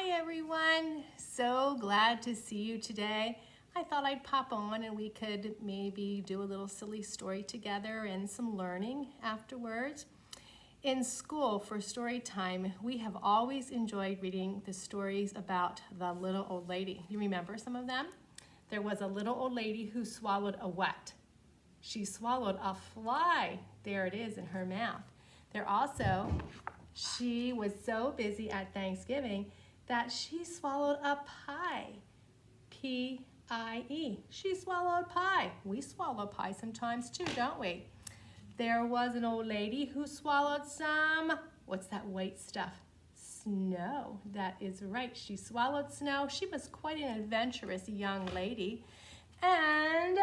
Hi everyone, so glad to see you today. I thought I'd pop on and we could maybe do a little silly story together and some learning afterwards. In school for story time, we have always enjoyed reading the stories about the little old lady. You remember some of them? There was a little old lady who swallowed a what? She swallowed a fly. There it is in her mouth. She was so busy at Thanksgiving that she swallowed a pie. P-I-E. She swallowed pie. We swallow pie sometimes too, don't we? There was an old lady who swallowed some, what's that white stuff? Snow. That is right. She swallowed snow. She was quite an adventurous young lady. And,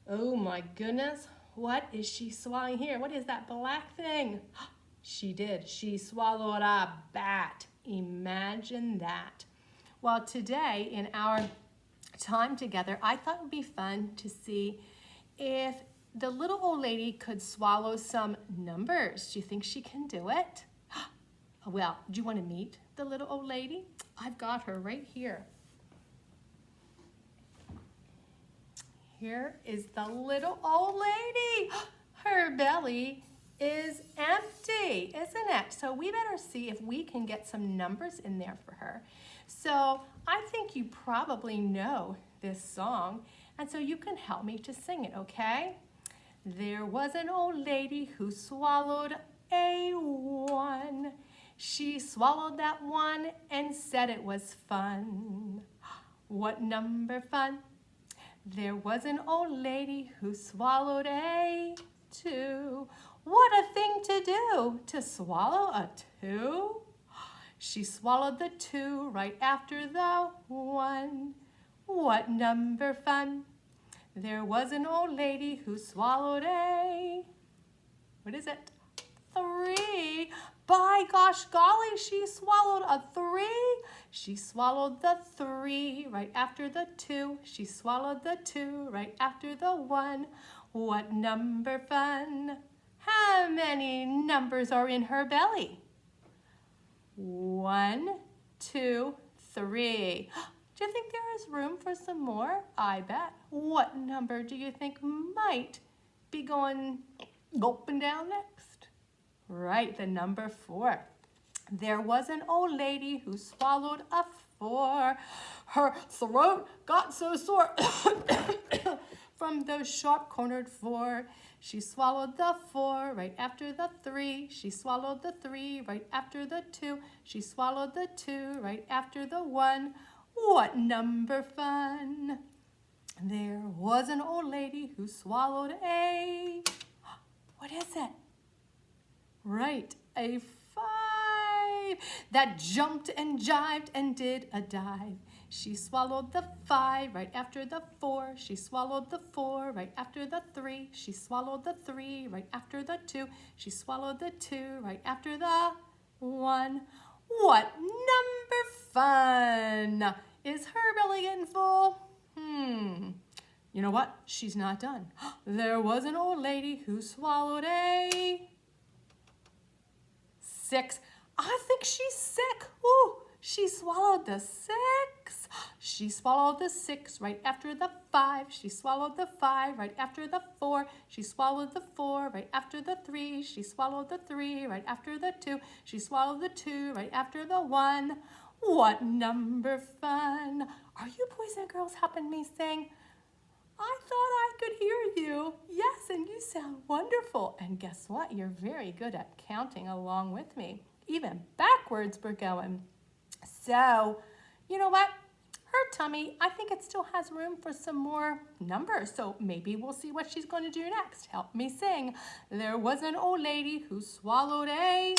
oh my goodness, what is she swallowing here? What is that black thing? She did. She swallowed a bat. Imagine that. Well, today in our time together, I thought it would be fun to see if the little old lady could swallow some numbers. Do you think she can do it? Well, do you want to meet the little old lady? I've got her right here. Here is the little old lady. Her belly is empty, isn't it? So we better see if we can get some numbers in there for her. So I think you probably know this song, and so you can help me to sing it, okay? There was an old lady who swallowed a one. She swallowed that one and said it was fun. What number fun? There was an old lady who swallowed a two. What a thing to do, to swallow a two. She swallowed the two right after the one. What number fun? There was an old lady who swallowed a, what is it? Three. By gosh golly, she swallowed a three. She swallowed the three right after the two. She swallowed the two right after the one. What number fun? How many numbers are in her belly? 1, 2, 3. Do you think there is room for some more? I bet. What number do you think might be going gulping down next? Right, the number 4. There was an old lady who swallowed a 4. Her throat got so sore from those sharp-cornered 4. She swallowed the 4 right after the 3. She swallowed the 3 right after the 2. She swallowed the 2 right after the 1. What number fun? There was an old lady who swallowed a, what is it? Right, a 5 that jumped and jived and did a dive. She swallowed the 5 right after the 4. She swallowed the 4 right after the 3. She swallowed the 3 right after the 2. She swallowed the 2 right after the 1. What number fun? Is her belly getting full? You know what? She's not done. There was an old lady who swallowed a 6. I think she's sick. Ooh, she swallowed the 6. She swallowed the 6 right after the 5. She swallowed the 5 right after the 4. She swallowed the 4 right after the 3. She swallowed the 3 right after the 2. She swallowed the 2 right after the 1. What number fun? Are you boys and girls helping me sing? I thought I could hear you. Yes, and you sound wonderful. And guess what? You're very good at counting along with me. Even backwards we're going. So, you know what? Her tummy, I think it still has room for some more numbers. So maybe we'll see what she's going to do next. Help me sing. There was an old lady who swallowed a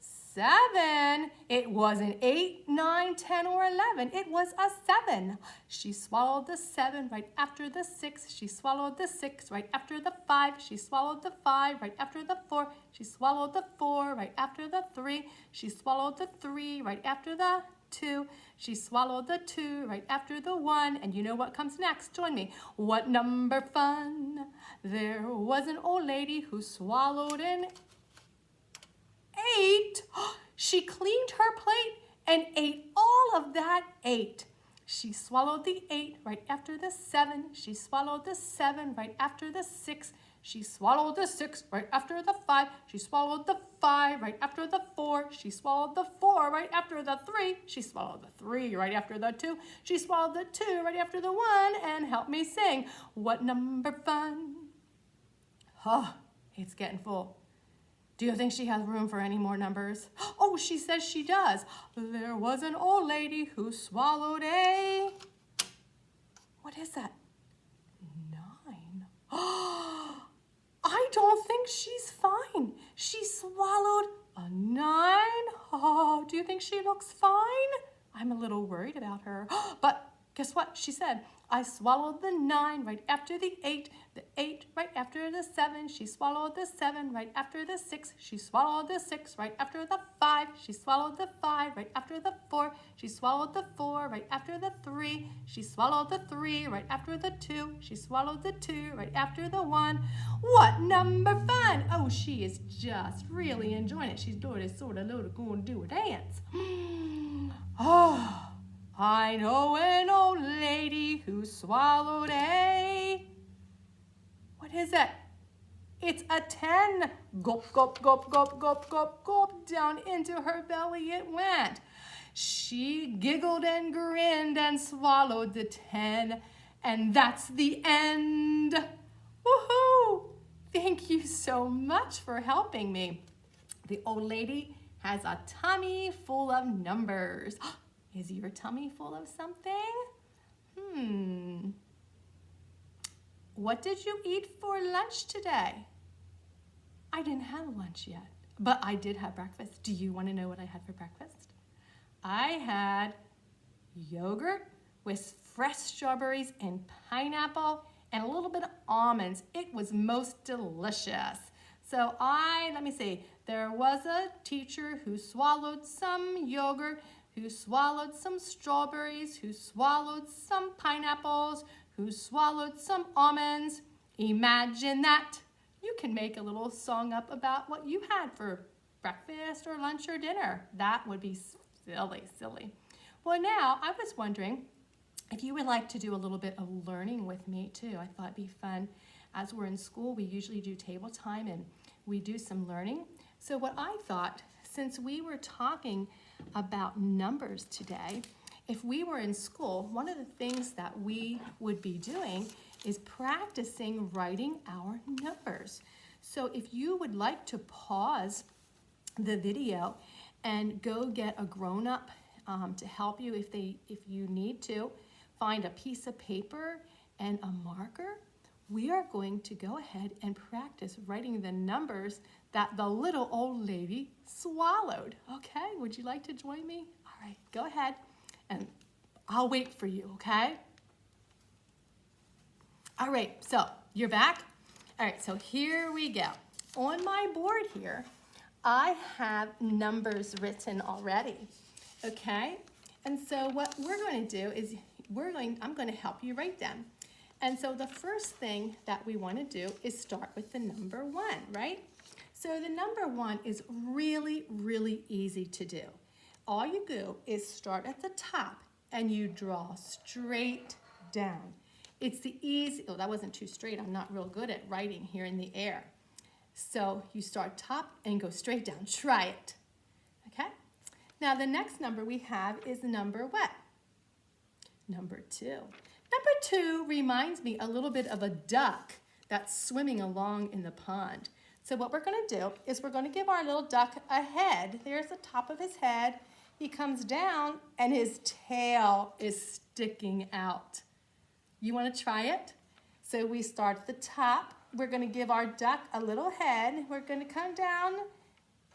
7. It wasn't 8, 9, 10, or 11. It was a 7. She swallowed the 7 right after the 6. She swallowed the 6 right after the 5. She swallowed the 5 right after the 4. She swallowed the 4 right after the 3. She swallowed the 3 right after the 2. She swallowed the 2 right after the 1. And you know what comes next? Join me. What number fun? There was an old lady who swallowed an 8. She cleaned her plate and ate all of that 8. She swallowed the 8 right after the 7. She swallowed the 7 right after the 6. She swallowed the 6 right after the 5. She swallowed the 5 right after the 4. She swallowed the 4 right after the 3. She swallowed the 3 right after the 2. She swallowed the 2 right after the 1. And help me sing. What number fun? Oh, it's getting full. Do you think she has room for any more numbers? Oh, she says she does. There was an old lady who swallowed a... What is that? 9. I don't think she's fine. She swallowed a 9. Oh, do you think she looks fine? I'm a little worried about her. But guess what? She said, I swallowed the 9 right after the 8 right after the 7. She swallowed the 7 right after the 6. She swallowed the 6 right after the 5. She swallowed the 5 right after the 4. She swallowed the 4 right after the 3. She swallowed the 3 right after the 2. She swallowed the 2 right after the 1. What number fun? Oh, she is just really enjoying it. She's doing it sort of going to do a dance. Oh. I know an old lady who swallowed a... What is it? It's a 10. Gulp, gulp, gulp, gulp, gulp, gulp, gulp. Down into her belly it went. She giggled and grinned and swallowed the 10. And that's the end. Woohoo! Thank you so much for helping me. The old lady has a tummy full of numbers. Is your tummy full of something? What did you eat for lunch today? I didn't have lunch yet, but I did have breakfast. Do you want to know what I had for breakfast? I had yogurt with fresh strawberries and pineapple and a little bit of almonds. It was most delicious. So let me see, there was a teacher who swallowed some yogurt, who swallowed some strawberries, who swallowed some pineapples, who swallowed some almonds. Imagine that. You can make a little song up about what you had for breakfast or lunch or dinner. That would be silly, silly. Well, now I was wondering if you would like to do a little bit of learning with me too. I thought it'd be fun. As we're in school, we usually do table time and we do some learning. So what I thought, since we were talking about numbers today, if we were in school, one of the things that we would be doing is practicing writing our numbers. So if you would like to pause the video and go get a grown-up to help you if you need to, find a piece of paper and a marker, we are going to go ahead and practice writing the numbers that the little old lady swallowed. Okay, would you like to join me? All right, go ahead, and I'll wait for you, okay? All right, so you're back? All right, so here we go. On my board here, I have numbers written already, okay? And so what we're going to do is I'm going to help you write them. And so the first thing that we want to do is start with the number 1, right? So the number 1 is really, really easy to do. All you do is start at the top and you draw straight down. It's the easy, oh, that wasn't too straight. I'm not real good at writing here in the air. So you start top and go straight down. Try it, okay? Now the next number we have is number what? Number 2. Number 2 reminds me a little bit of a duck that's swimming along in the pond. So what we're going to do is we're going to give our little duck a head. There's the top of his head. He comes down and his tail is sticking out. You want to try it? So we start at the top. We're going to give our duck a little head. We're going to come down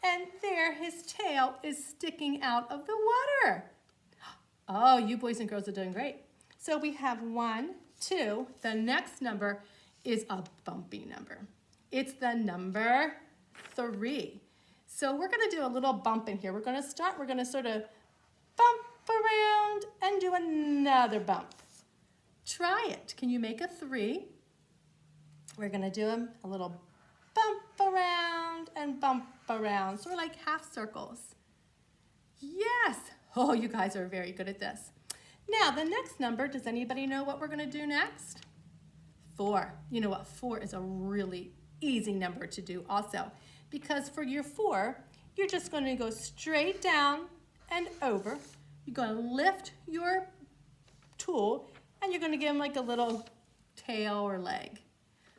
and there his tail is sticking out of the water. Oh, you boys and girls are doing great. So we have 1, 2. The next number is a bumpy number. It's the number 3. So we're going to do a little bump in here. We're going to sort of bump around and do another bump. Try it. Can you make a 3? We're going to do a little bump around and bump around, sort of like half circles. Yes. Oh, you guys are very good at this. Now, the next number, does anybody know what we're going to do next? 4. You know what? 4 is a really easy number to do also, because for your 4, you're just going to go straight down and over. You're going to lift your tool, and you're going to give them like a little tail or leg.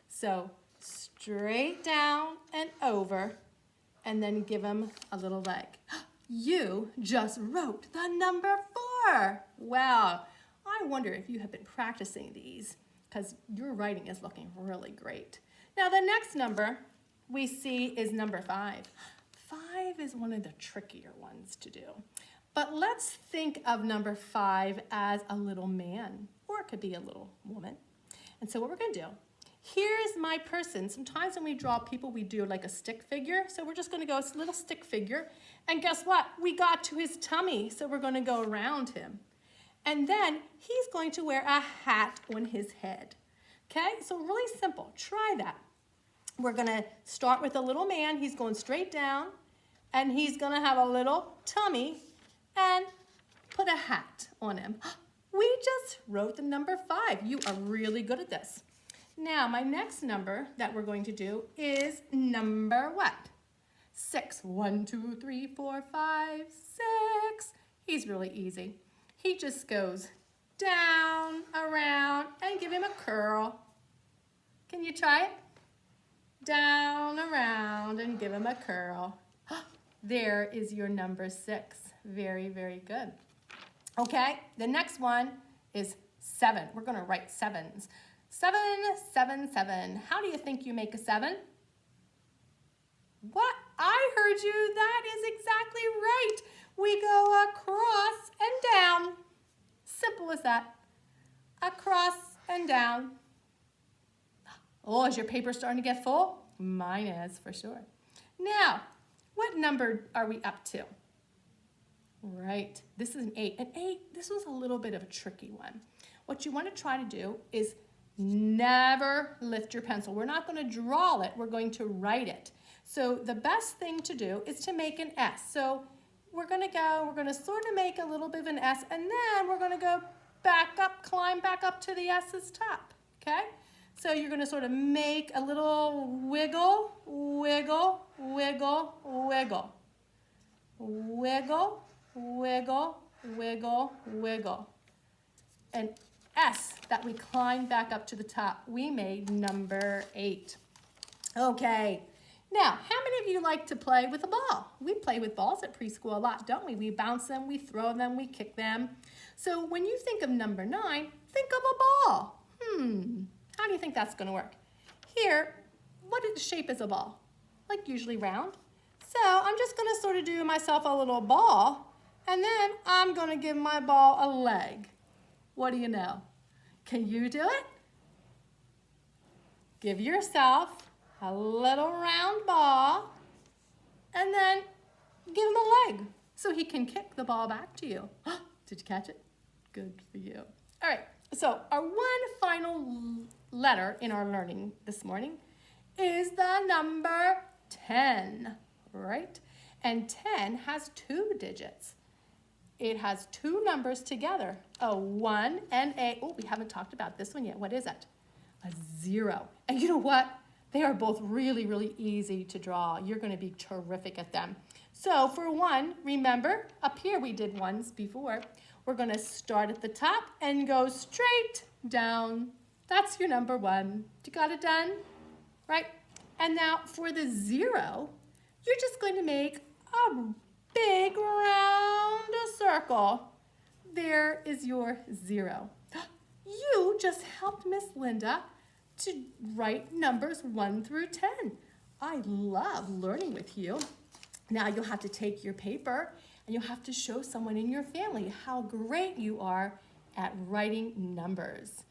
So straight down and over, and then give them a little leg. You just wrote the number 4. Wow. I wonder if you have been practicing these, because your writing is looking really great. Now the next number we see is number 5. 5 is one of the trickier ones to do. But let's think of number 5 as a little man, or it could be a little woman. And so what we're going to do, here's my person. Sometimes when we draw people, we do like a stick figure. So we're just going to go a little stick figure. And guess what? We got to his tummy, so we're going to go around him. And then he's going to wear a hat on his head. Okay, so really simple. Try that. We're going to start with a little man. He's going straight down, and he's going to have a little tummy and put a hat on him. We just wrote the number 5. You are really good at this. Now, my next number that we're going to do is number what? 6. 1, 2, 3, 4, 5, 6. He's really easy. He just goes down, around, and give him a curl. Can you try it? Down, around, and give him a curl. There is your number 6. Very, very good. Okay, the next one is 7. We're going to write 7s. 7, 7, 7. How do you think you make a 7? What? I heard you. That is exactly right. We go across and down. Simple as that. Across and down. Oh, is your paper starting to get full? Mine is, for sure. Now, what number are we up to? Right, this is an 8. An 8, this was a little bit of a tricky one. What you want to try to do is never lift your pencil. We're not going to draw it, we're going to write it. So the best thing to do is to make an S. So we're going to sort of make a little bit of an S, and then we're going to go back up, climb back up to the S's top, okay? So you're going to sort of make a little wiggle, wiggle, wiggle, wiggle. Wiggle, wiggle, wiggle, wiggle. An S that we climb back up to the top. We made number 8. Okay. Now, how many of you like to play with a ball? We play with balls at preschool a lot, don't we? We bounce them, we throw them, we kick them. So when you think of number 9, think of a ball. How do you think that's going to work? Here, what shape is a ball? Like usually round. So I'm just going to sort of do myself a little ball, and then I'm going to give my ball a leg. What do you know? Can you do it? Give yourself a little round ball, and then give him a leg so he can kick the ball back to you. Did you catch it? Good for you. All right, so our one final letter in our learning this morning is the number 10, right? And 10 has 2 digits. It has 2 numbers together, a 1 and a, oh, we haven't talked about this one yet. What is it? A 0. And you know what? They are both really, really easy to draw. You're going to be terrific at them. So for 1, remember, up here we did ones before. We're going to start at the top and go straight down. That's your number 1. You got it done? Right? And now for the 0, you're just going to make a big round circle. There is your 0. You just helped Miss Linda to write numbers 1 through 10. I love learning with you. Now you'll have to take your paper and you'll have to show someone in your family how great you are at writing numbers.